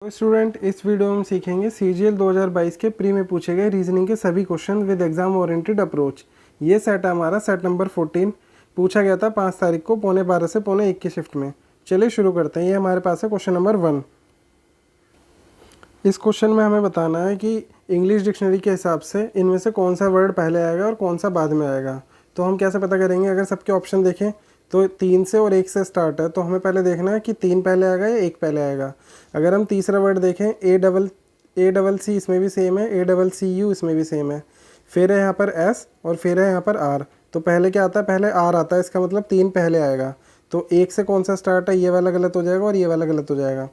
तो स्टूडेंट, इस वीडियो में हम सीखेंगे CGL 2022 के प्री में पूछे गए रीजनिंग के सभी question with exam oriented approach. ये सेट है हमारा सेट नंबर 14। पूछा गया था 5 तारीख को 12:15 से 1:45 की शिफ्ट में। चलिए शुरू करते हैं। ये हमारे पास है क्वेश्चन नंबर 1। इस क्वेश्चन में हमें बताना है कि इंग्लिश डिक्शनरी के हिसाब से इनमें से कौन सा वर्ड पहले आएगा और कौन सा बाद में आएगा। तो हम कैसे पता करेंगे? अगर सबके ऑप्शन देखें तो 3 से और 1 से स्टार्ट है, तो हमें पहले देखना है कि 3 पहले आएगा या 1 पहले आएगा। अगर हम तीसरा वर्ड देखें ए डबल सी, इसमें भी सेम है, ACCU इसमें भी सेम है। फिर है यहाँ पर S और फिर है यहाँ पर R। तो पहले क्या आता है? पहले R आता है, इसका मतलब 3 पहले आएगा। तो 1 से कौन सा स्टार्ट है? ये वाला गलत हो जाएगा और ये वाला गलत हो जाएगा।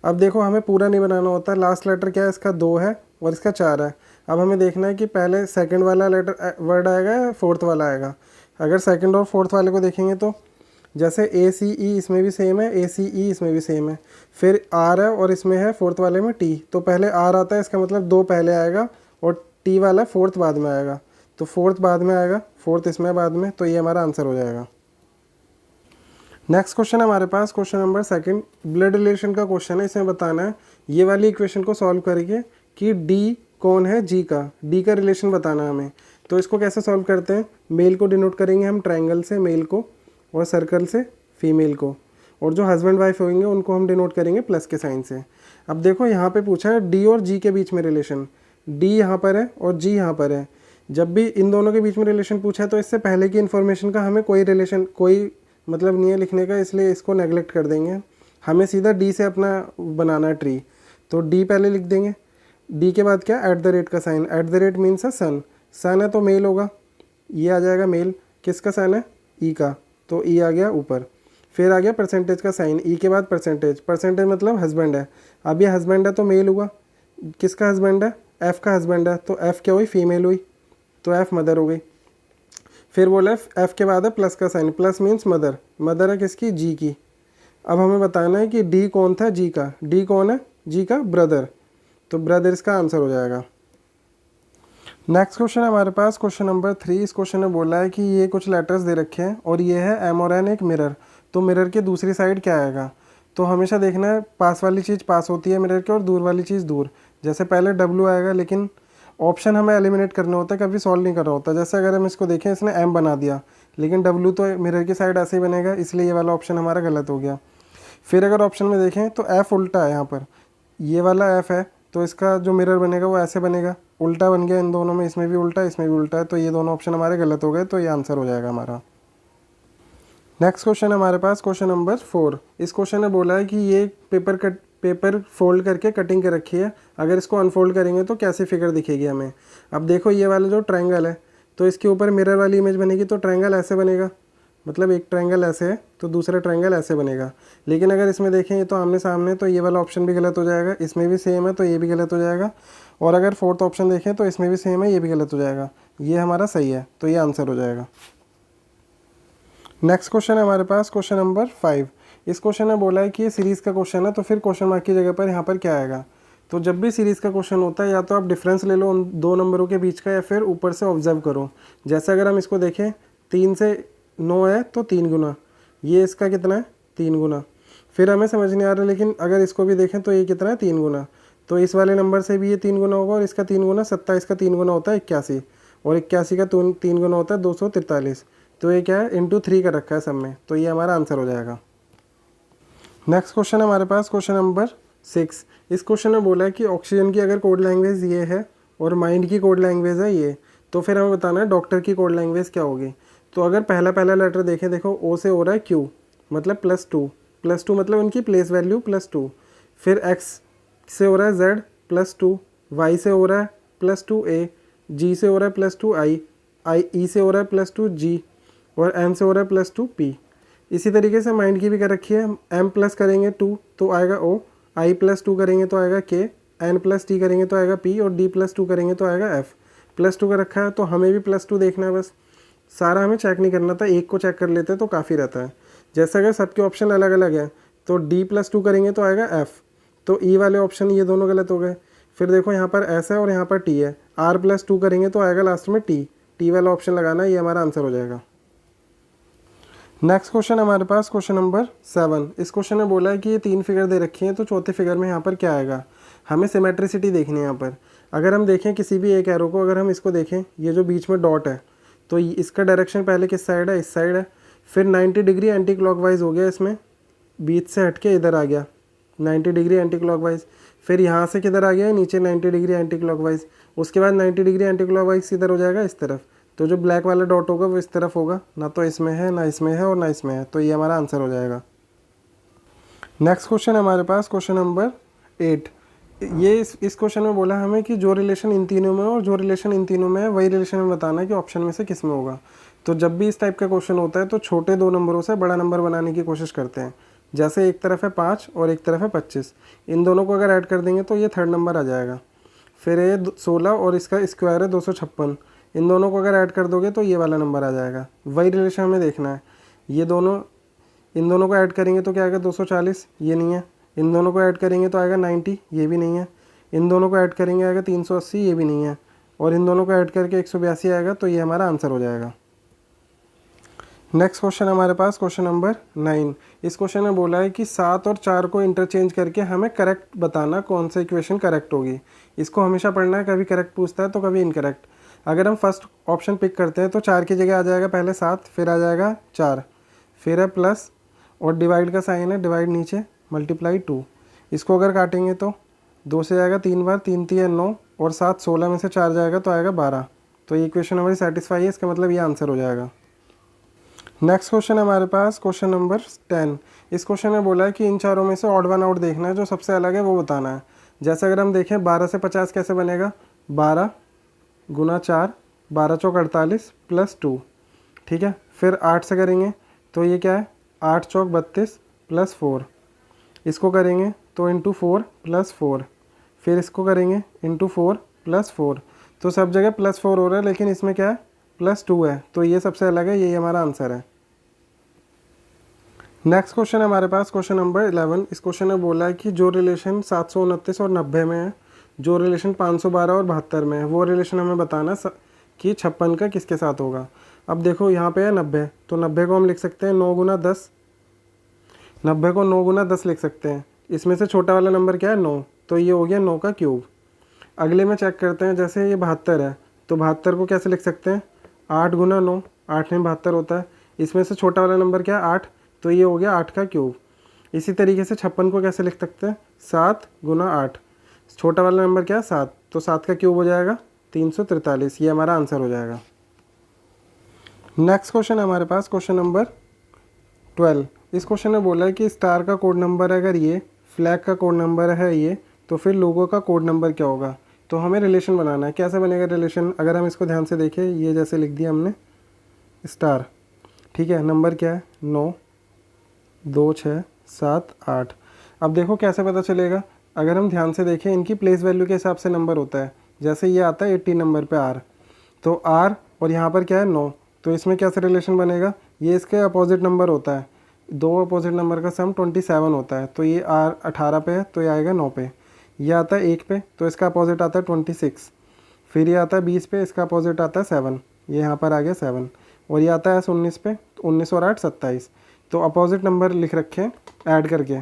अब देखो, हमें पूरा नहीं बनाना होता। लास्ट लेटर क्या है? इसका 2 है और इसका 4 है। अब हमें देखना है कि पहले सेकंड वाला लेटर वर्ड आएगा या फोर्थ वाला आएगा। अगर सेकंड और फोर्थ वाले को देखेंगे तो जैसे ACE इसमें भी सेम है, ACE इसमें भी सेम है, फिर R है और इसमें है फोर्थ वाले में T। तो पहले R आता है, इसका मतलब 2 पहले आएगा और T वाला फोर्थ बाद में आएगा। तो फोर्थ बाद में आएगा, फोर्थ इसमें बाद में, तो ये हमारा आंसर हो जाएगा। नेक्स्ट क्वेश्चन हमारे पास क्वेश्चन नंबर 2। ब्लड रिलेशन का क्वेश्चन है। इसमें बताना है ये वाली इक्वेशन को सॉल्व करके कि D कौन है G का, D का रिलेशन बताना है हमें। तो इसको कैसे सॉल्व करते हैं? मेल को डिनोट करेंगे हम ट्रायंगल से मेल को और सर्कल से फीमेल को, और जो हस्बैंड वाइफ होंगे उनको हम डिनोट करेंगे प्लस के साइन से। अब देखो, यहाँ पे पूछा है D और G के बीच में रिलेशन। D यहाँ पर है और G यहाँ पर है। जब भी इन दोनों के बीच में रिलेशन पूछा है तो इससे पहले की इन्फॉर्मेशन का हमें कोई मतलब नहीं है लिखने का, इसलिए इसको नेगलेक्ट कर देंगे। हमें सीधा D से अपना बनाना है ट्री। तो D पहले लिख देंगे। D के बाद क्या? @ का साइन। @ मीन्स है सन। सन है तो मेल होगा, ये आ जाएगा मेल। किसका सन है? E का, तो E आ गया ऊपर। फिर आ गया परसेंटेज का साइन। E के बाद परसेंटेज। परसेंटेज मतलब हस्बैंड है। अब ये हस्बैंड है तो मेल हुआ। किसका हस्बैंड है? F का हस्बैंड है, तो F क्या हुई? फीमेल हुई, तो F मदर हो गई। फिर बोला F के बाद है प्लस का sign. Plus means mother. Mother है किसकी? G की। अब हमें बताना है कि D कौन था G का। D कौन है? G का ब्रदर। तो ब्रदर इसका आंसर हो जाएगा। नेक्स्ट क्वेश्चन है हमारे पास क्वेश्चन नंबर 3। इस क्वेश्चन में बोला है कि ये कुछ लेटर्स दे रखे हैं और ये है M और N एक मिरर। तो मिरर के दूसरी साइड क्या आएगा? तो हमेशा देखना है पास वाली चीज़ पास होती है मिरर के और दूर वाली चीज़ दूर। जैसे पहले W आएगा, लेकिन ऑप्शन हमें एलिमिनेट करना होता है, कभी सॉल्व नहीं करना होता। जैसे अगर हम इसको देखें, इसने M बना दिया, लेकिन W तो मिरर की साइड ऐसे ही बनेगा, इसलिए ये वाला ऑप्शन हमारा गलत हो गया। फिर अगर ऑप्शन में देखें तो F उल्टा है यहाँ पर, ये वाला F है, तो इसका जो मिरर बनेगा वो ऐसे बनेगा, उल्टा बन गया इन दोनों में। इसमें भी उल्टा, इसमें भी उल्टा है, तो ये दोनों ऑप्शन हमारे गलत हो गए, तो ये आंसर हो जाएगा हमारा। नेक्स्ट क्वेश्चन हमारे पास क्वेश्चन नंबर 4। इस क्वेश्चन ने बोला है कि ये पेपर फोल्ड करके कटिंग कर रखी है। अगर इसको अनफोल्ड करेंगे तो कैसी फिगर दिखेगी हमें? अब देखो, ये वाला जो ट्रायंगल है, तो इसके ऊपर मिरर वाली इमेज बनेगी, तो ट्रायंगल ऐसे बनेगा। मतलब एक ट्रायंगल ऐसे है तो दूसरा ट्रायंगल ऐसे बनेगा। लेकिन अगर इसमें देखें ये तो आमने सामने, तो ये वाला ऑप्शन भी गलत हो जाएगा। इसमें भी सेम है तो ये भी गलत हो जाएगा। और अगर फोर्थ ऑप्शन देखें तो इसमें भी सेम है, ये भी गलत हो जाएगा। ये हमारा सही है, तो ये आंसर हो जाएगा। नेक्स्ट क्वेश्चन है हमारे पास क्वेश्चन नंबर 5। इस क्वेश्चन में बोला है कि ये सीरीज़ का क्वेश्चन है, तो फिर क्वेश्चन मार्क की जगह पर यहाँ पर क्या आएगा? तो जब भी सीरीज़ का क्वेश्चन होता है, या तो आप डिफरेंस ले लो उन 2 नंबरों के बीच का, या फिर ऊपर से ऑब्जर्व करो। जैसे अगर हम इसको देखें, 3 से 9 है तो 3 गुना, ये इसका कितना है? 3 गुना। फिर हमें समझ नहीं आ रहा, लेकिन अगर इसको भी देखें तो ये कितना है? 3 गुना। तो इस वाले नंबर से भी ये 3 गुना होगा, और इसका 3 गुना 27 का 3 गुना होता है 81, और 81 का 3 गुना होता है 243। तो ये क्या है? इंटू 3 का रखा है सब में, तो ये हमारा आंसर हो जाएगा। नेक्स्ट क्वेश्चन हमारे पास क्वेश्चन नंबर 6। इस क्वेश्चन में बोला है कि ऑक्सीजन की अगर कोड लैंग्वेज ये है और माइंड की कोड लैंग्वेज है ये, तो फिर हमें बताना है डॉक्टर की कोड लैंग्वेज क्या होगी। तो अगर पहला लेटर देखें, देखो O से हो रहा है Q, मतलब +2 मतलब उनकी प्लेस वैल्यू +2। फिर X से हो रहा है Z +2, Y से हो रहा है +2A, G से हो रहा है +2I, E से हो रहा है +2G, और M से हो रहा है +2P। इसी तरीके से माइंड की भी कर रखी है। M प्लस करेंगे 2 तो आएगा O, I +2 करेंगे तो आएगा K, N + T करेंगे तो आएगा P, और D +2 करेंगे तो आएगा F। +2 का रखा है तो हमें भी +2 देखना है, बस सारा हमें चेक नहीं करना था, एक को चेक कर लेते तो काफ़ी रहता है। जैसे अगर सबके ऑप्शन अलग अलग हैं, तो D +2 करेंगे तो आएगा F, तो E वाले ऑप्शन ये दोनों गलत हो गए। फिर देखो यहाँ पर S है और यहाँ पर T है, R +2 करेंगे तो आएगा लास्ट में T वाला ऑप्शन लगाना है, ये हमारा आंसर हो जाएगा। नेक्स्ट क्वेश्चन हमारे पास क्वेश्चन नंबर 7। इस क्वेश्चन में बोला है कि ये 3 फिगर दे रखी हैं, तो चौथे फिगर में यहाँ पर क्या आएगा, हमें सिमेट्रिसिटी देखनी है यहाँ पर। अगर हम देखें किसी भी एक एरो को, अगर हम इसको देखें, ये जो बीच में डॉट है तो इसका डायरेक्शन पहले किस साइड है, इस साइड है। फिर 90 डिग्री एंटी क्लॉकवाइज हो गया, इसमें बीच से हट के इधर आ गया 90 डिग्री एंटी क्लॉकवाइज। फिर यहाँ से किधर आ गया, नीचे 90 डिग्री एंटी क्लॉकवाइज। उसके बाद 90 डिग्री एंटी क्लॉकवाइज किधर हो जाएगा, इस तरफ। तो जो ब्लैक वाला डॉट होगा वो इस तरफ होगा, ना तो इसमें है, ना इसमें है और ना इसमें है, तो ये हमारा आंसर हो जाएगा। नेक्स्ट क्वेश्चन हमारे पास क्वेश्चन नंबर 8। ये इस क्वेश्चन में बोला हमें कि जो रिलेशन इन तीनों में और जो रिलेशन इन तीनों में है वही रिलेशन में बताना है कि ऑप्शन में से किस में होगा। तो जब भी इस टाइप का क्वेश्चन होता है तो छोटे 2 नंबरों से बड़ा नंबर बनाने की कोशिश करते हैं। जैसे एक तरफ है 5 और एक तरफ है 25, इन दोनों को अगर ऐड कर देंगे तो ये थर्ड नंबर आ जाएगा। फिर ये 16 और इसका स्क्वायर है 256, इन दोनों को अगर ऐड कर दोगे तो ये वाला नंबर आ जाएगा। वही रिलेशन हमें देखना है। ये दोनों, इन दोनों को ऐड करेंगे तो क्या आएगा 240, ये नहीं है। इन दोनों को ऐड करेंगे तो आएगा 90, ये भी नहीं है। इन दोनों को ऐड करेंगे आएगा 380, ये भी नहीं है। और इन दोनों को ऐड करके 182 आएगा, तो ये हमारा आंसर हो जाएगा। नेक्स्ट क्वेश्चन हमारे पास क्वेश्चन नंबर 9। इस क्वेश्चन में बोला है कि 7 और 4 को इंटरचेंज करके हमें करेक्ट बताना कौन सा इक्वेशन करेक्ट होगी। इसको हमेशा पढ़ना है, कभी करेक्ट पूछता है तो कभी इनकरेक्ट। अगर हम फर्स्ट ऑप्शन पिक करते हैं तो 4 की जगह आ जाएगा पहले 7, फिर आ जाएगा 4, फिर है प्लस और डिवाइड का साइन है, डिवाइड नीचे मल्टीप्लाई 2। इसको अगर काटेंगे तो 2 से जाएगा 3 बार, 3 3 9 और 7 16 में से 4 जाएगा तो आएगा 12। तो ये इक्वेशन हमारी सेटिस्फाई है, इसका मतलब ये आंसर हो जाएगा। नेक्स्ट क्वेश्चन हमारे पास क्वेश्चन नंबर 10। इस क्वेश्चन में बोला है कि इन चारों में से ऑड वन आउट देखना है, जो सबसे अलग है वो बताना है। जैसे अगर हम देखें 12 से 50 कैसे बनेगा, 12 गुना 4, 12 चौक 48 प्लस 2, ठीक है। फिर 8 से करेंगे तो ये क्या है, 8 चौक 32 प्लस 4। इसको करेंगे तो इंटू 4 प्लस 4। फिर इसको करेंगे इंटू 4 प्लस 4। तो सब जगह प्लस 4 हो रहा है, लेकिन इसमें क्या है प्लस 2 है, तो ये सबसे अलग है, यही हमारा आंसर है। नेक्स्ट क्वेश्चन हमारे पास क्वेश्चन नंबर 11। इस क्वेश्चन में बोला है कि जो रिलेशन 729 और 90 में है, जो रिलेशन 512 और 72 में है, वो रिलेशन हमें बताना कि 56 का किसके साथ होगा। अब देखो यहाँ पे है 90, तो 90 को हम लिख सकते हैं 9 गुना 10, 90 को 9 गुना 10 लिख सकते हैं। इसमें से छोटा वाला नंबर क्या है 9, तो ये हो गया 9 का क्यूब। अगले में चेक करते हैं, जैसे ये 72 है तो 72 को कैसे लिख सकते हैं, 8 गुना 9, 8 में 72 होता है। इसमें से छोटा वाला नंबर क्या है 8, तो ये हो गया 8 का क्यूब। इसी तरीके से 56 को कैसे लिख सकते हैं, 7 गुना 8, छोटा वाला नंबर क्या है 7, तो 7 का क्यूब हो जाएगा 343, ये हमारा आंसर हो जाएगा। नेक्स्ट क्वेश्चन हमारे पास क्वेश्चन नंबर 12। इस क्वेश्चन में बोला है कि स्टार का कोड नंबर अगर ये, फ्लैग का कोड नंबर है ये, तो फिर लोगो का कोड नंबर क्या होगा। तो हमें रिलेशन बनाना है। कैसे बनेगा रिलेशन, अगर हम इसको ध्यान से देखें, ये जैसे लिख दिया हमने स्टार, ठीक है। नंबर क्या है 9 2 6 7 8। अब देखो कैसे पता चलेगा, अगर हम ध्यान से देखें इनकी प्लेस वैल्यू के हिसाब से नंबर होता है। जैसे ये आता है 80 नंबर पे आर, तो आर और यहाँ पर क्या है 9, तो इसमें कैसे रिलेशन बनेगा, ये इसके अपोजिट नंबर होता है, दो अपोजिट नंबर का सम 27 होता है। तो ये आर 18 पे है तो ये आएगा 9 पे। ये आता है 1 पे तो इसका अपोजिट आता है 26। फिर ये आता है 20 पे, इसका अपोजिट आता है 7, ये यहाँ पर आ गया 7। और ये आता है 19 पे, 19 और 8 27। तो अपोजिट नंबर लिख रखे हैं ऐड करके,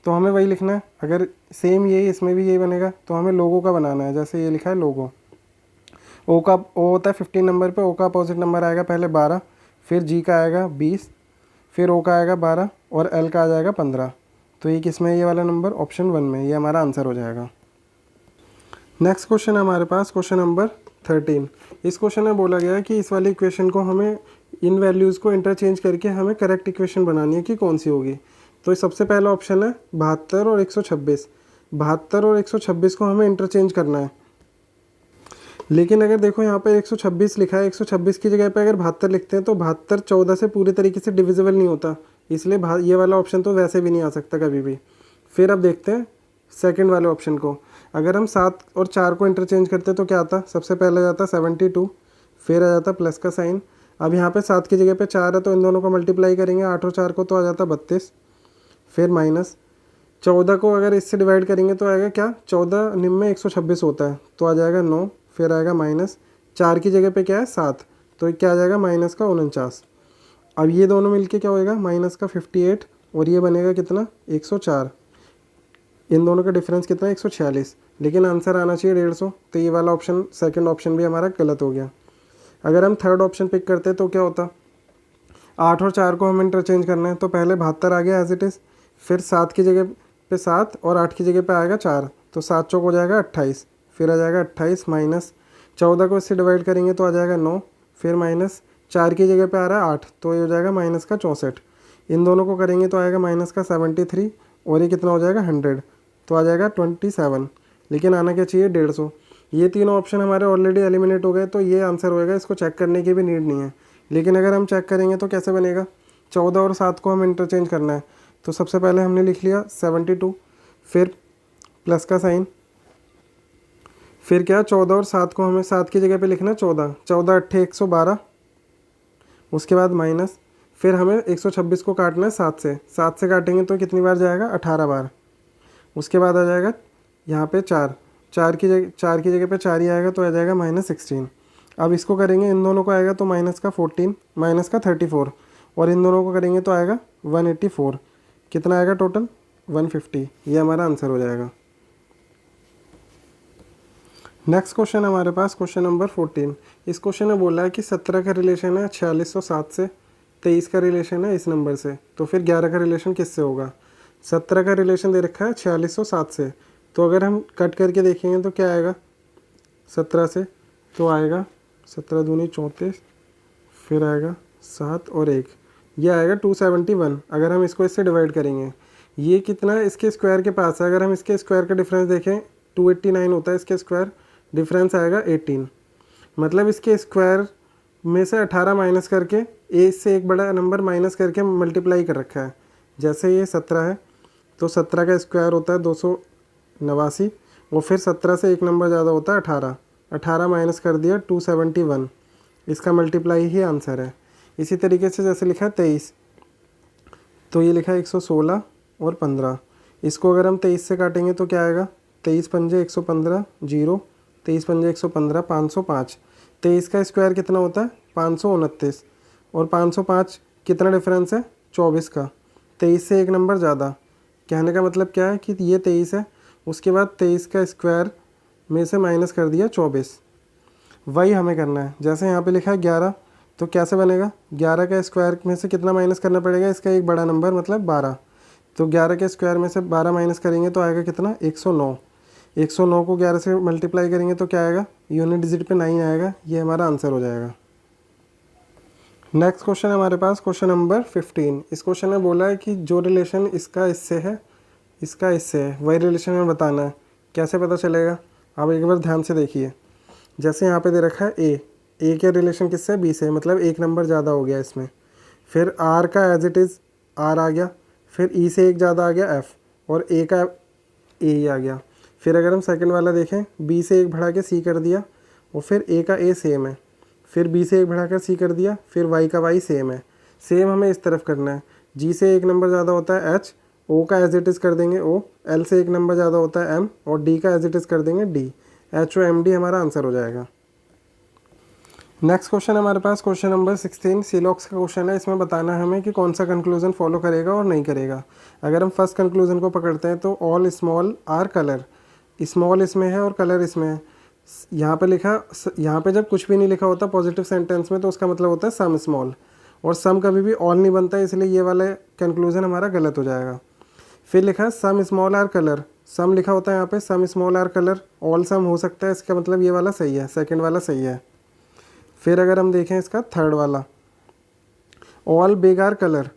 तो हमें वही लिखना है। अगर सेम यही इसमें भी यही बनेगा तो हमें लोगो का बनाना है। जैसे ये लिखा है लोगो, ओ का ओ होता है 15 नंबर पे, ओ का अपोजिट नंबर आएगा पहले 12, फिर जी का आएगा 20, फिर ओ का आएगा 12 और एल का आ जाएगा 15। तो ये किस में है, ये वाला नंबर ऑप्शन 1 में, ये हमारा आंसर हो जाएगा। नेक्स्ट क्वेश्चन हमारे पास क्वेश्चन नंबर 13। इस क्वेश्चन में बोला गया है कि इस वाली इक्वेशन को हमें, इन वैल्यूज़ को इंटरचेंज करके हमें करेक्ट इक्वेशन बनानी है कि कौन सी होगी। तो सबसे पहला ऑप्शन है 72 और 126। 72 और 126 को हमें इंटरचेंज करना है, लेकिन अगर देखो यहाँ पर 126 लिखा है, 126 की जगह पे अगर 72 लिखते हैं तो 72 14 से पूरी तरीके से डिविजिबल नहीं होता, इसलिए ये वाला ऑप्शन तो वैसे भी नहीं आ सकता कभी भी। फिर अब देखते हैं सेकंड वाले ऑप्शन को। अगर हम 7 और 4 को इंटरचेंज करते तो क्या आता, सबसे पहले आ जाता 72, फिर आ जाता प्लस का साइन। अब यहाँ पे 7 की जगह पे 4 है तो इन दोनों को मल्टीप्लाई करेंगे, 8 और 4 को, तो आ जाता 32। फिर माइनस 14 को अगर इससे डिवाइड करेंगे तो आएगा क्या, 14 निम में 126 होता है तो आ जाएगा 9। फिर आएगा माइनस 4 की जगह पे क्या है 7, तो क्या आ जाएगा माइनस का 49। अब ये दोनों मिलके क्या होएगा, माइनस का 58 और ये बनेगा कितना 104। इन दोनों का डिफरेंस कितना है 146, लेकिन आंसर आना चाहिए 150। तो ये वाला ऑप्शन, सेकंड ऑप्शन भी हमारा गलत हो गया। अगर हम थर्ड ऑप्शन पिक करते तो क्या होता, 8 और 4 को हमें इंटरचेंज करना है, तो पहले 72 आ गया एज इट इज़, फिर 7 की जगह पे 7 और 8 की जगह पे आएगा 4, तो 7 चौक हो जाएगा 28, फिर आ जाएगा 28 माइनस 14 को इससे डिवाइड करेंगे तो आ जाएगा 9, फिर माइनस 4 की जगह पे आ रहा है 8, तो ये हो जाएगा माइनस का 64। इन दोनों को करेंगे तो आएगा माइनस का 73 और ये कितना हो जाएगा 100, तो आ जाएगा 27, लेकिन आना क्या चाहिए 150। ये तीनों ऑप्शन हमारे ऑलरेडी एलिमिनेट हो गए, तो ये आंसर होएगा, इसको चेक करने की भी नीड नहीं है। लेकिन अगर हम चेक करेंगे तो कैसे बनेगा, 14 और 7 को हम इंटरचेंज करना है, तो सबसे पहले हमने लिख लिया 72, फिर प्लस का साइन, फिर क्या 14 और 7 को हमें 7 की जगह पे लिखना 14, 14 अट्ठे 112, उसके बाद माइनस, फिर हमें 126 को काटना है 7 से, 7 से काटेंगे तो कितनी बार जाएगा 18 बार, उसके बाद आ जाएगा यहाँ पे 4, 4 की जगह पे 4 ही आएगा तो आ जाएगा -16। अब इसको करेंगे, इन दोनों को आएगा तो माइनस का 14, माइनस का 34, और इन दोनों को करेंगे तो आएगा 184, कितना आएगा टोटल 150। ये हमारा आंसर हो जाएगा। नेक्स्ट क्वेश्चन हमारे पास क्वेश्चन नंबर 14। इस क्वेश्चन में बोला है कि 17 का रिलेशन है 4607 से, 23 का रिलेशन है इस नंबर से, तो फिर 11 का रिलेशन किससे होगा। 17 का रिलेशन दे रखा है 4607 से, तो अगर हम कट करके देखेंगे तो क्या आएगा 17 से, तो आएगा 17 दूनी 34, फिर आएगा 7 और 1, ये आएगा 271। अगर हम इसको इससे डिवाइड करेंगे, ये कितना है इसके स्क्वायर के पास है, अगर हम इसके स्क्वायर का डिफरेंस देखें 289 होता है इसके स्क्वायर, डिफरेंस आएगा 18, मतलब इसके स्क्वायर में से 18 माइनस करके ए से एक बड़ा नंबर माइनस करके मल्टीप्लाई कर रखा है। जैसे ये 17 है तो 17 का स्क्वायर होता है 289, और फिर 17 से एक नंबर ज़्यादा होता है 18, 18 माइनस कर दिया 271, इसका मल्टीप्लाई ही आंसर है। इसी तरीके से जैसे लिखा है 23, तो ये लिखा है 116 और 15, इसको अगर हम 23 से काटेंगे तो क्या आएगा 23 पंजे 115 जीरो, 23 पंजे 115 505, 23 का स्क्वायर कितना होता है 529, और 505 कितना डिफरेंस है 24 का, 23 से एक नंबर ज़्यादा। कहने का मतलब क्या है कि ये 23 है, उसके बाद 23 का स्क्वायर में से माइनस कर दिया 24, वही हमें करना है। जैसे यहाँ पे लिखा है 11, तो कैसे बनेगा 11 का स्क्वायर में से कितना माइनस करना पड़ेगा, इसका एक बड़ा नंबर मतलब 12, तो 11 के स्क्वायर में से 12 माइनस करेंगे तो आएगा कितना 109, 109 को 11 से मल्टीप्लाई करेंगे तो क्या आएगा यूनिट डिजिट पे 9 आएगा। ये हमारा आंसर हो जाएगा। नेक्स्ट क्वेश्चन हमारे पास क्वेश्चन नंबर 15। इस क्वेश्चन में बोला है कि जो रिलेशन इसका इससे है, इसका इससे है, वही रिलेशन हमें बताना है। कैसे पता चलेगा, आप एक बार ध्यान से देखिए। जैसे यहाँ पे दे रखा है ए के रिलेशन किससे बी से, मतलब एक नंबर ज़्यादा हो गया इसमें। फिर आर का एज इट इज़ आर आ गया, फिर ई से एक ज़्यादा आ गया एफ, और ए का ए ही आ गया। फिर अगर हम सेकंड वाला देखें, बी से एक बढ़ा के सी कर दिया, और फिर ए का ए सेम है, फिर बी से एक बढ़ाकर सी कर दिया, फिर वाई का वाई सेम है। सेम हमें इस तरफ करना है। जी से एक नंबर ज़्यादा होता है एच, ओ का एज इट इज़ कर देंगे ओ, एल से एक नंबर ज़्यादा होता है एम, और डी का एज इट इज़ कर देंगे D. H O M D हमारा आंसर हो जाएगा। नेक्स्ट क्वेश्चन हमारे पास क्वेश्चन नंबर 16 सीलॉक्स का क्वेश्चन है। इसमें बताना है हमें कि कौन सा कंक्लूजन फॉलो करेगा और नहीं करेगा। अगर हम फर्स्ट कंक्लूजन को पकड़ते हैं तो all small are colour, small इसमें है और कलर इसमें है। यहाँ पे लिखा, यहाँ पे जब कुछ भी नहीं लिखा होता पॉजिटिव सेंटेंस में तो उसका मतलब होता है सम स्मॉल, और सम कभी भी ऑल नहीं बनता है, इसलिए ये वाला कंक्लूजन हमारा गलत हो जाएगा। फिर लिखा है some small are colour, some लिखा होता है यहाँ पे, some small are colour, all some हो सकता है, इसका मतलब ये वाला सही है, सेकंड वाला सही है। फिर अगर हम देखें इसका थर्ड वाला, all big are colour,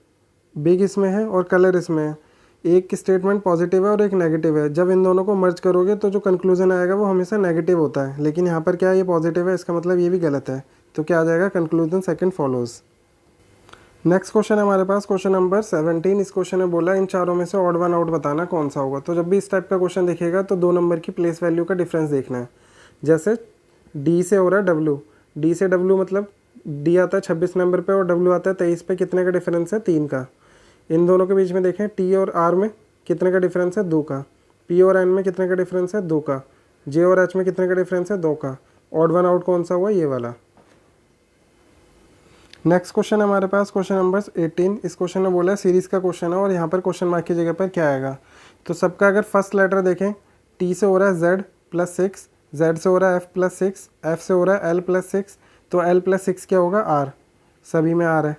big इसमें है और कलर इसमें है। एक स्टेटमेंट पॉजिटिव है और एक नेगेटिव है, जब इन दोनों को मर्ज करोगे तो जो कंक्लूजन आएगा वो हमेशा नेगेटिव होता है, लेकिन यहाँ पर क्या है ये पॉजिटिव है, इसका मतलब ये भी गलत है। तो क्या आ जाएगा conclusion second follows. Next question हमारे पास क्वेश्चन नंबर 17। इस क्वेश्चन में बोला इन चारों में से ऑड वन आउट बताना कौन सा होगा। तो जब भी इस टाइप का क्वेश्चन दिखेगा तो दो नंबर की प्लेस वैल्यू का डिफरेंस देखना है। जैसे डी से हो रहा है डब्ल्यू, डी से डब्ल्यू मतलब डी आता है 26 नंबर पे और डब्ल्यू आता है 23 पे, कितने का डिफरेंस है 3 का। इन दोनों के बीच में देखें टी और आर में कितने का डिफरेंस है 2 का, पी और एन में कितने का डिफरेंस है 2 का, जे और एच में कितने का डिफरेंस है 2 का। ऑड वन आउट कौन सा हुआ, ये वाला। नेक्स्ट क्वेश्चन है हमारे पास क्वेश्चन नंबर 18। इस क्वेश्चन में बोला है सीरीज़ का क्वेश्चन है और यहाँ पर क्वेश्चन मार्क की जगह पर क्या आएगा। तो सबका अगर फर्स्ट लेटर देखें, टी से हो रहा है जेड प्लस 6, जेड से हो रहा है एफ प्लस 6, एफ से हो रहा है एल प्लस 6, तो एल प्लस 6 क्या होगा, आर। सभी में आर है।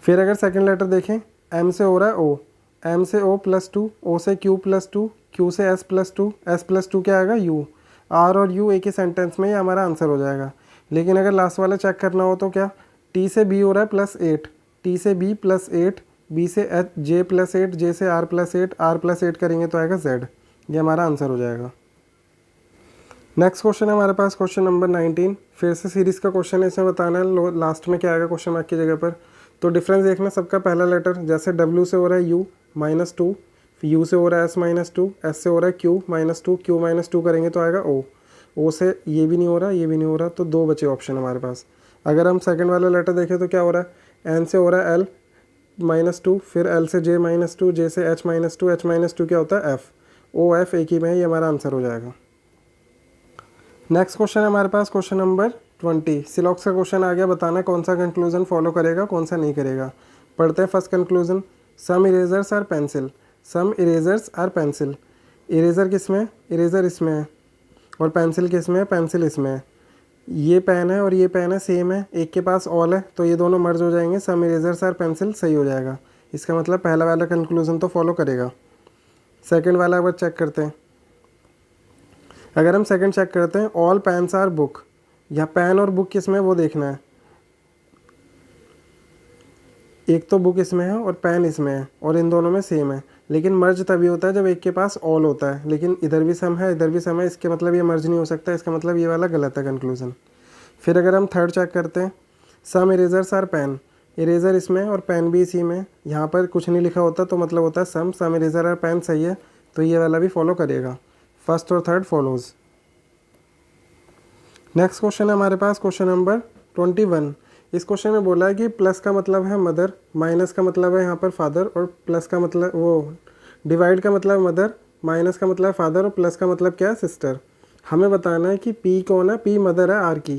फिर अगर सेकंड लेटर देखें, एम से हो रहा है ओ, एम से ओ प्लस 2, ओ से क्यू प्लस 2, क्यू से एस प्लस 2, एस प्लस 2 क्या आएगा, यू। आर और यू एक ही सेंटेंस में ये हमारा आंसर हो जाएगा। लेकिन अगर लास्ट वाला चेक करना हो तो क्या, टी से बी हो रहा है प्लस 8, टी से बी प्लस 8, बी से एच जे प्लस 8, जे से आर प्लस 8, आर प्लस 8 करेंगे तो आएगा जेड। ये हमारा आंसर हो जाएगा। नेक्स्ट क्वेश्चन है हमारे पास क्वेश्चन नंबर 19। फिर से सीरीज़ का क्वेश्चन है, इसमें बताना है लास्ट में क्या आएगा क्वेश्चन मार्क की जगह पर। तो डिफरेंस देखना, सबका पहला लेटर जैसे W से हो रहा है U -2, U से हो रहा है S -2, S से हो रहा है Q -2, Q -2 करेंगे तो आएगा O, O से ये भी नहीं हो रहा, ये भी नहीं हो रहा, तो दो बचे ऑप्शन हमारे पास। अगर हम सेकंड वाला लेटर देखें तो क्या हो रहा है, N से हो रहा है L -2, फिर L से J -2, J से H -2, H -2 क्या होता है F, O F एक ही में है, ये हमारा आंसर हो जाएगा। नेक्स्ट क्वेश्चन है हमारे पास क्वेश्चन नंबर 20। सिलॉक्स का क्वेश्चन आ गया, बताना कौन सा कंक्लूजन फॉलो करेगा कौन सा नहीं करेगा। पढ़ते हैं first conclusion, some erasers are pencil, some erasers are pencil. Eraser किस में, इरेजर इसमें है, और पेंसिल किस में है, पेंसिल इसमें है। ये पेन है और ये पेन है, सेम है, एक के पास ऑल है, तो ये दोनों मर्ज हो जाएंगे, सम इरेजर्स आर पेंसिल सही हो जाएगा। इसका मतलब पहला वाला कंक्लूजन तो फॉलो करेगा। सेकेंड वाला अगर चेक करते हैं, अगर हम सेकंड चेक करते हैं, ऑल पेन्स आर बुक, या पेन और बुक किस में वो देखना है। एक तो बुक इसमें है और पेन इसमें है और इन दोनों में सेम है, लेकिन मर्ज तभी होता है जब एक के पास ऑल होता है। लेकिन इधर भी सम है इधर भी सम है, इसके मतलब ये मर्ज नहीं हो सकता, इसका मतलब ये वाला गलत है कंक्लूजन। फिर अगर हम थर्ड चेक करते हैं, सम इरेजर्स आर पेन, इरेजर इसमें और पेन भी इसी में, यहाँ पर कुछ नहीं लिखा होता तो मतलब होता है सम इरेजर आर पेन सही है, तो ये वाला भी फॉलो करेगा। फर्स्ट और थर्ड फॉलोज। नेक्स्ट क्वेश्चन है हमारे पास क्वेश्चन नंबर 21। इस क्वेश्चन में बोला है कि प्लस का मतलब है मदर, माइनस का मतलब है यहाँ पर फादर, और प्लस का मतलब वो डिवाइड का मतलब मदर, माइनस का मतलब फादर, और प्लस का मतलब क्या है, सिस्टर। हमें बताना है कि पी कौन है, पी मदर है आर की,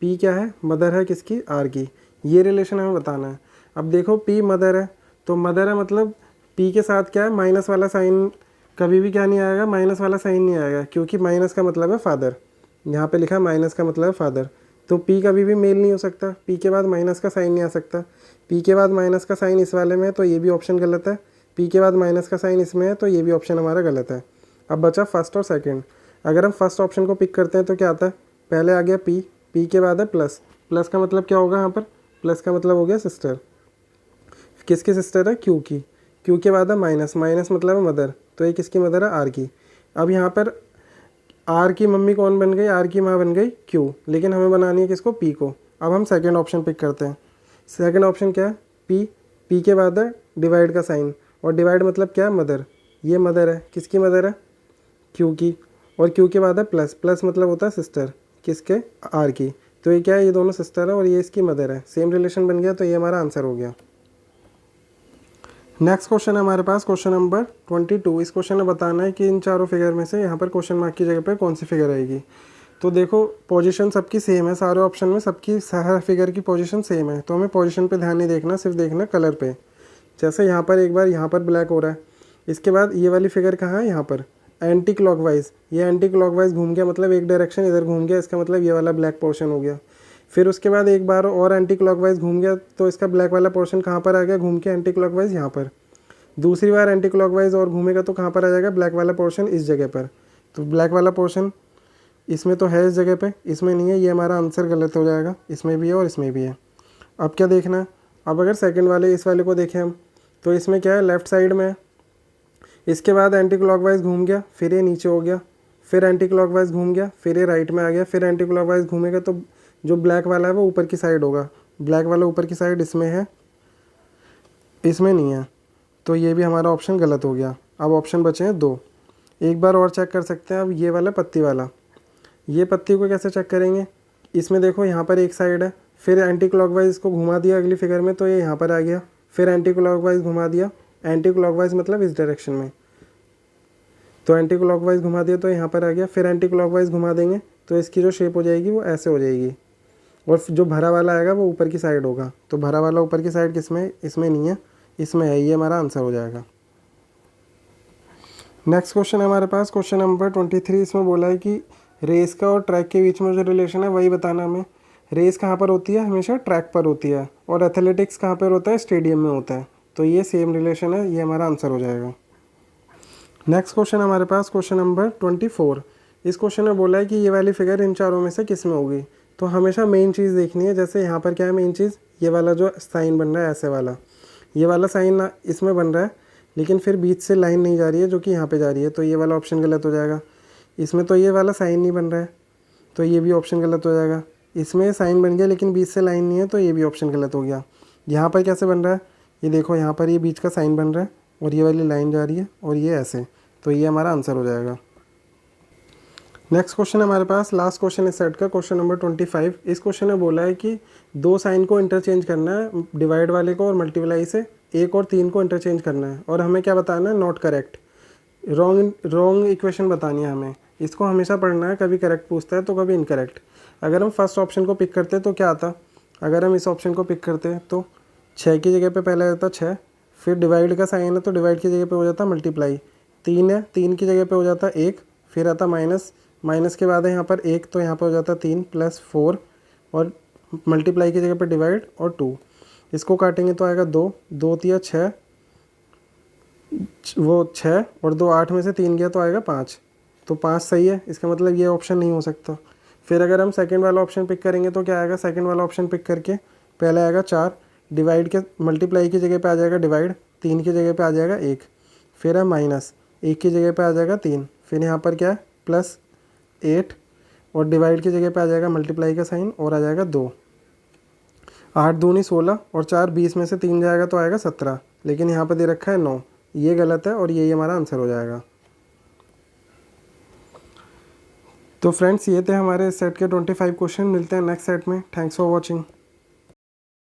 पी क्या है, मदर है किसकी, आर की। ये रिलेशन हमें बताना है। अब देखो पी मदर है, तो मदर है मतलब पी के साथ क्या है, माइनस वाला साइन कभी भी क्या नहीं आएगा, माइनस वाला साइन नहीं आएगा, क्योंकि माइनस का मतलब है फादर। यहाँ पे लिखा है माइनस का मतलब है फादर, तो पी कभी भी मेल नहीं हो सकता, पी के बाद माइनस का साइन नहीं आ सकता। पी के बाद माइनस का साइन इस वाले में है तो ये भी ऑप्शन गलत है, पी के बाद माइनस का साइन इसमें है तो ये भी ऑप्शन हमारा गलत है। अब बचा फर्स्ट और सेकंड। अगर हम फर्स्ट ऑप्शन को पिक करते हैं तो क्या आता है, पहले आ गया पी, पी के बाद है प्लस, प्लस का मतलब क्या होगा यहाँ पर, प्लस का मतलब हो गया सिस्टर। किसकी सिस्टर है, क्यू की, क्यू के बाद है माइनस, माइनस मतलब है मदर, तो ये किसकी मदर है, आर की। अब यहाँ पर आर की मम्मी कौन बन गई, आर की माँ बन गई क्यू, लेकिन हमें बनानी है किसको, पी को। अब हम सेकंड ऑप्शन पिक करते हैं। सेकंड ऑप्शन क्या है, पी, पी के बाद है डिवाइड का साइन, और डिवाइड मतलब क्या है, मदर। ये मदर है, किसकी मदर है, क्यू की, और क्यू के बाद है प्लस, प्लस मतलब होता है सिस्टर, किसके, आर की। तो ये क्या है, ये दोनों सिस्टर है और ये इसकी मदर है, सेम रिलेशन बन गया, तो ये हमारा आंसर हो गया। नेक्स्ट क्वेश्चन है हमारे पास क्वेश्चन नंबर 22। इस क्वेश्चन में बताना है कि इन चारों फिगर में से यहाँ पर क्वेश्चन मार्क की जगह पर कौन सी फिगर आएगी। तो देखो पोजीशन सबकी सेम है, सारे ऑप्शन में सबकी हर फिगर की पोजीशन सेम है, तो हमें पोजीशन पे ध्यान नहीं देखना, सिर्फ देखना कलर पे। जैसे यहाँ पर एक बार यहाँ पर ब्लैक हो रहा है, इसके बाद ये वाली फिगर कहाँ है, यहाँ पर एंटी क्लॉकवाइज, ये एंटी क्लॉकवाइज घूम गया, मतलब एक डायरेक्शन इधर घूम गया, इसका मतलब ये वाला ब्लैक पोर्शन हो गया। फिर उसके बाद एक बार और एंटी क्लॉकवाइज घूम गया, तो इसका ब्लैक वाला पोर्शन कहाँ पर आ गया, घूम के एंटी क्लॉकवाइज यहाँ पर। दूसरी बार एंटी क्लॉकवाइज और घूमेगा तो कहाँ पर आ जाएगा, ब्लैक वाला पोर्शन इस जगह पर। तो ब्लैक वाला पोर्शन इसमें तो है इस जगह पे, इसमें नहीं है, ये हमारा आंसर गलत हो जाएगा। इसमें भी है और इसमें भी है। अब क्या देखना है, अब अगर सेकंड वाले इस वाले को देखें हम, तो इसमें क्या है, लेफ़्ट साइड में है, इसके बाद एंटी क्लॉकवाइज घूम गया, फिर ये नीचे हो गया, फिर एंटी क्लॉकवाइज घूम गया, फिर ये राइट में आ गया, फिर एंटी क्लॉकवाइज घूमेगा तो जो ब्लैक वाला है वो ऊपर की साइड होगा, ब्लैक वाला ऊपर की साइड इसमें है, इसमें नहीं है, तो ये भी हमारा ऑप्शन गलत हो गया। अब ऑप्शन बचे हैं दो, एक बार और चेक कर सकते हैं। अब ये वाला पत्ती वाला, ये पत्ती को कैसे चेक करेंगे, इसमें देखो यहाँ पर एक साइड है, फिर एंटी क्लॉकवाइज इसको घुमा दिया अगली फिगर में तो ये यहाँ पर आ गया, फिर एंटी क्लॉकवाइज घुमा दिया, एंटी क्लॉकवाइज मतलब इस डायरेक्शन में, तो एंटी क्लॉकवाइज घुमा दिया तो यहाँ पर आ गया, फिर एंटी क्लॉकवाइज घुमा देंगे तो इसकी जो शेप हो जाएगी वो ऐसे हो जाएगी, और जो भरा वाला आएगा वो ऊपर की साइड होगा। तो भरा वाला ऊपर की साइड किसमें, इसमें नहीं है, इसमें है, ये हमारा आंसर हो जाएगा। नेक्स्ट क्वेश्चन है हमारे पास क्वेश्चन नंबर 23। इसमें बोला है कि रेस का और ट्रैक के बीच में जो रिलेशन है वही बताना हमें। रेस कहाँ पर होती है, हमेशा ट्रैक पर होती है, और एथलेटिक्स कहाँ पर होता है, स्टेडियम में होता है। तो ये सेम रिलेशन है, ये हमारा आंसर हो जाएगा। नेक्स्ट क्वेश्चन हमारे पास क्वेश्चन नंबर 24। इस क्वेश्चन में बोला है कि ये वाली फिगर इन चारों में से किस में होगी। तो हमेशा मेन चीज़ देखनी है, जैसे यहाँ पर क्या है मेन चीज़, ये वाला जो साइन बन रहा है ऐसे वाला, ये वाला साइन इसमें बन रहा है, लेकिन फिर बीच से लाइन नहीं जा रही है जो कि यहाँ पे जा रही है, तो ये वाला ऑप्शन गलत हो जाएगा। इसमें तो ये वाला साइन नहीं बन रहा है, तो ये भी ऑप्शन गलत हो जाएगा। इसमें साइन बन गया लेकिन बीच से लाइन नहीं है, तो ये भी ऑप्शन गलत हो गया। यहाँ पर कैसे बन रहा है, ये देखो यहाँ पर ये बीच का साइन बन रहा है और ये वाली लाइन जा रही है और ये ऐसे, तो ये हमारा आंसर हो जाएगा। नेक्स्ट क्वेश्चन हमारे पास लास्ट क्वेश्चन इस सेट का क्वेश्चन नंबर 25। इस क्वेश्चन में बोला है कि दो साइन को इंटरचेंज करना है, डिवाइड वाले को और मल्टीप्लाई से 1 और 3 को इंटरचेंज करना है, और हमें क्या बताना है, नॉट करेक्ट, रॉन्ग इक्वेशन बतानी है हमें। इसको हमेशा पढ़ना है, कभी करेक्ट पूछता है तो कभी इनकरेक्ट। अगर हम फर्स्ट ऑप्शन को पिक करते तो क्या आता, अगर हम इस ऑप्शन को पिक करते तो 6 की जगह पे पहले आ जाता 6, फिर डिवाइड का साइन है तो डिवाइड की जगह पे हो जाता मल्टीप्लाई, 3 है 3 की जगह पे हो जाता 1, फिर आता माइनस, माइनस के बाद है यहाँ पर 1 तो यहाँ पर हो जाता 3 प्लस 4, और मल्टीप्लाई की जगह पे डिवाइड और 2। इसको काटेंगे तो आएगा 2, 2 तिया 6, वो 6 और 2 8 में से 3 गया तो आएगा 5, तो 5 सही है। इसका मतलब ये ऑप्शन नहीं हो सकता। फिर अगर हम सेकंड वाला ऑप्शन पिक करेंगे तो क्या आएगा, सेकंड वाला ऑप्शन पिक करके पहले आएगा 4, डिवाइड के मल्टीप्लाई की जगह पे आ जाएगा डिवाइड, 3 की जगह पे आ जाएगा 1, फिर है माइनस, 1 की जगह पे आ जाएगा 3, फिर यहाँ पर क्या है प्लस 8, और डिवाइड की जगह पे आ जाएगा मल्टीप्लाई का साइन और आ जाएगा 2। 8 दूनी 16 और 4 20 में से 3 जाएगा तो आएगा 17, लेकिन यहाँ पर दे रखा है 9, ये गलत है और यही हमारा आंसर हो जाएगा। तो फ्रेंड्स ये थे हमारे सेट के 25 क्वेश्चन। मिलते हैं नेक्स्ट सेट में। Thanks for watching.